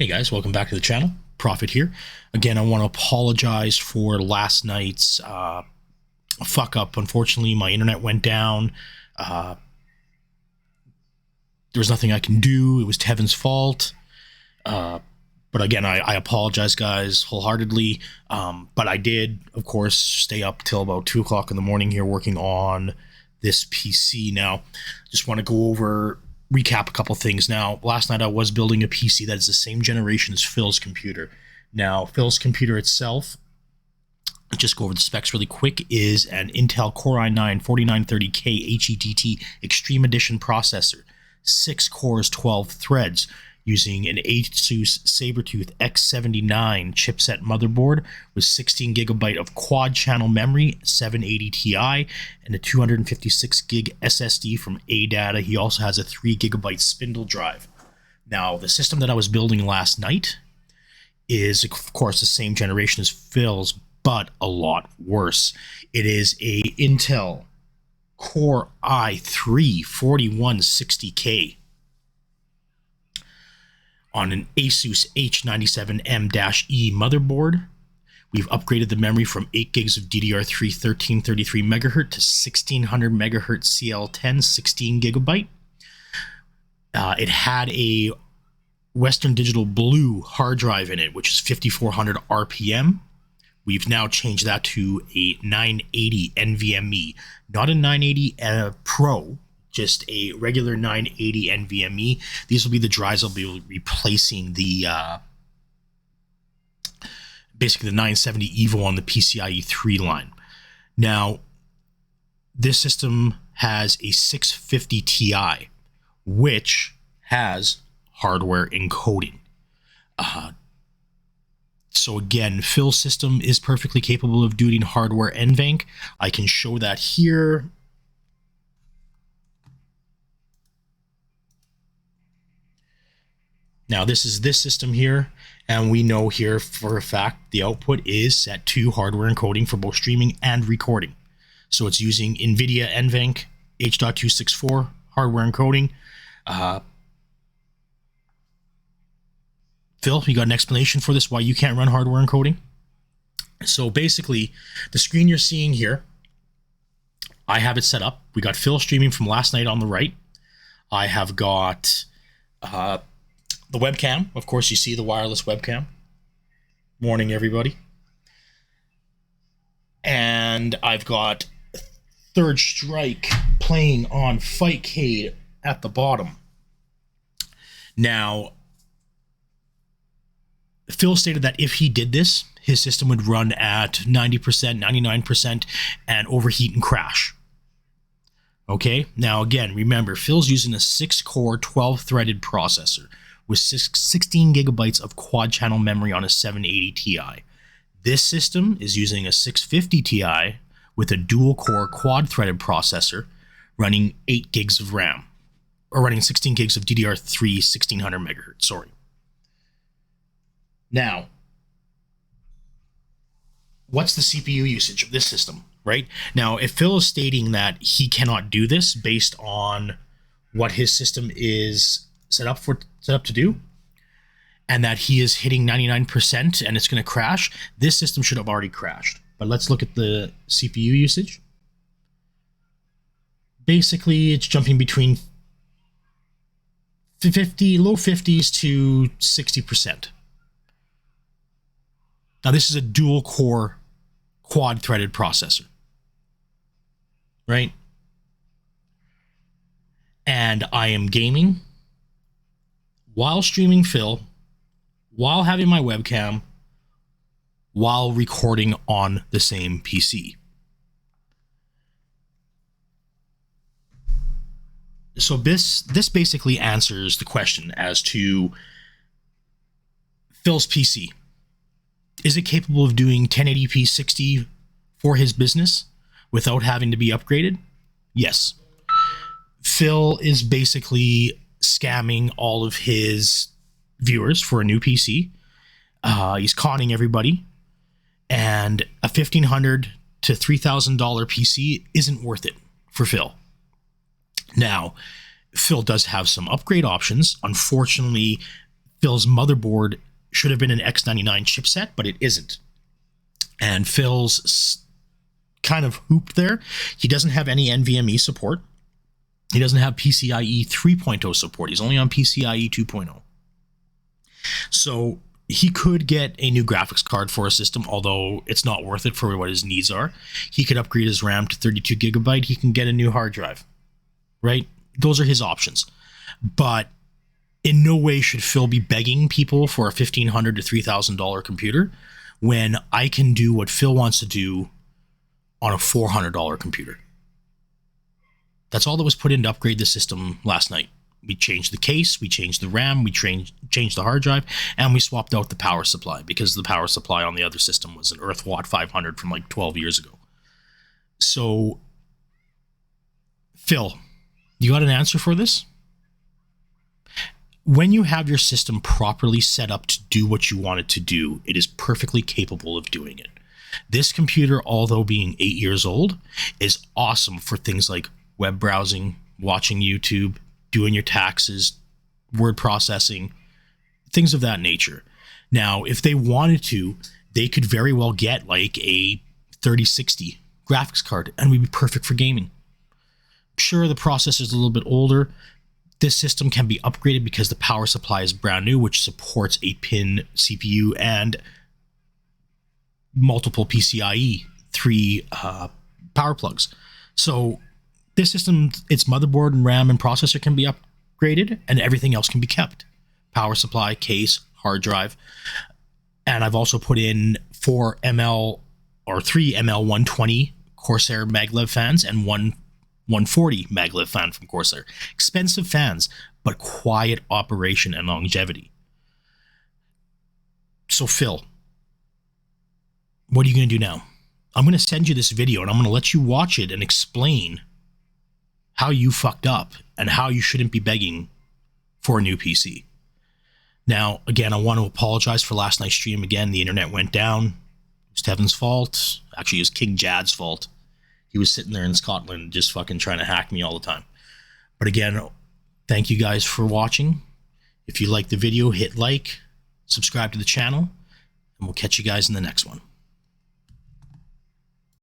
Hey guys, welcome back to the channel. Prophet here. Again, I want to apologize for last night's fuck up. Unfortunately, my internet went down. There was nothing I can do. It was Tevin's fault. But again, I apologize, guys, wholeheartedly. But I did, of course, stay up till about 2 o'clock in the morning here working on this PC. Now, just want to go over, recap a couple things. Now, last night I was building a PC that is the same generation as Phil's computer. Now, Phil's computer itself, just go over the specs really quick, is an Intel Core i9-4930K HEDT Extreme Edition processor, 6 cores, 12 threads, using an Asus Sabertooth X79 chipset motherboard with 16 GB of quad channel memory, 780 Ti, and a 256 gig SSD from ADATA. He also has a 3 GB spindle drive. Now, the system that I was building last night is, of course, the same generation as Phil's, but a lot worse. It is a Intel Core i3-4160K on an Asus H97M-E motherboard. We've upgraded the memory from 8 gigs of DDR3 1333 MHz to 1600 MHz CL10 16 GB. It had a Western Digital Blue hard drive in it, which is 5400 RPM. We've now changed that to a 980 NVMe, not a 980 Pro, just a regular 980 NVMe. These will be the drives I'll be replacing the basically the 970 Evo on the PCIe 3 line. Now, this system has a 650 Ti, which has hardware encoding. So again, Phil's system is perfectly capable of doing hardware NVENC. I can show that here. Now, this is this system here, and we know here for a fact the output is set to hardware encoding for both streaming and recording. So it's using NVIDIA NVENC H.264 hardware encoding. Phil, you got an explanation for this, why you can't run hardware encoding? So basically, the screen you're seeing here, I have it set up. We got Phil streaming from last night on the right. I have got the webcam. Of course, you see the wireless webcam. Morning, everybody. And I've got Third Strike playing on Fightcade at the bottom. Now, Phil stated that if he did this, his system would run at 90%, 99%, and overheat and crash. Okay, now again, remember, Phil's using a 6-core, 12-threaded processor with 16 gigabytes of quad channel memory on a 780 Ti. This system is using a 650 Ti with a dual-core, quad-threaded processor running 8 gigs of RAM, or running 16 gigs of DDR3 1600 MHz, sorry. Now, what's the CPU usage of this system, right? Now, if Phil is stating that he cannot do this based on what his system is set up to do, and that he is hitting 99% and it's going to crash, this system should have already crashed. But let's look at the CPU usage. Basically, it's jumping between low 50s to 60%. Now, this is a dual-core, quad-threaded processor, right? And I am gaming while streaming Phil, while having my webcam, while recording on the same PC. So this basically answers the question as to Phil's PC. Is it capable of doing 1080p 60 for his business without having to be upgraded? Yes. Phil is basically scamming all of his viewers for a new PC. He's conning everybody. And a $1,500 to $3,000 PC isn't worth it for Phil. Now, Phil does have some upgrade options. Unfortunately, Phil's motherboard should have been an X79 chipset, but it isn't. And Phil's kind of hooped there. He doesn't have any NVMe support. He doesn't have PCIe 3.0 support. He's only on PCIe 2.0. So he could get a new graphics card for a system, although it's not worth it for what his needs are. He could upgrade his RAM to 32 gigabyte. He can get a new hard drive, right? Those are his options. But in no way should Phil be begging people for a $1,500 to $3,000 computer when I can do what Phil wants to do on a $400 computer. That's all that was put in to upgrade the system last night. We changed the case, we changed the RAM, we changed the hard drive, and we swapped out the power supply because the power supply on the other system was an Earthwatt 500 from like 12 years ago. So, Phil, you got an answer for this? When you have your system properly set up to do what you want it to do, it is perfectly capable of doing it. This computer, although being 8 years old, is awesome for things like web browsing, watching YouTube, doing your taxes, word processing, things of that nature. Now, if they wanted to, they could very well get like a 3060 graphics card and we'd be perfect for gaming. Sure, the processor is a little bit older. This system can be upgraded because the power supply is brand new, which supports 8-pin CPU and multiple PCIe 3 power plugs. So this system, its motherboard and RAM and processor can be upgraded and everything else can be kept. Power supply, case, hard drive. And I've also put in 3 ML120 Corsair maglev fans and 140 maglev fan from Corsair. Expensive fans, but quiet operation and longevity. So Phil, what are you going to do now? I'm going to send you this video and I'm going to let you watch it and explain how you fucked up and how you shouldn't be begging for a new PC. Now, again, I want to apologize for last night's stream. Again, the internet went down. It was Tevin's fault. Actually, it was King Jad's fault. He was sitting there in Scotland just fucking trying to hack me all the time. But again, thank you guys for watching. If you liked the video, hit like, subscribe to the channel, and we'll catch you guys in the next one.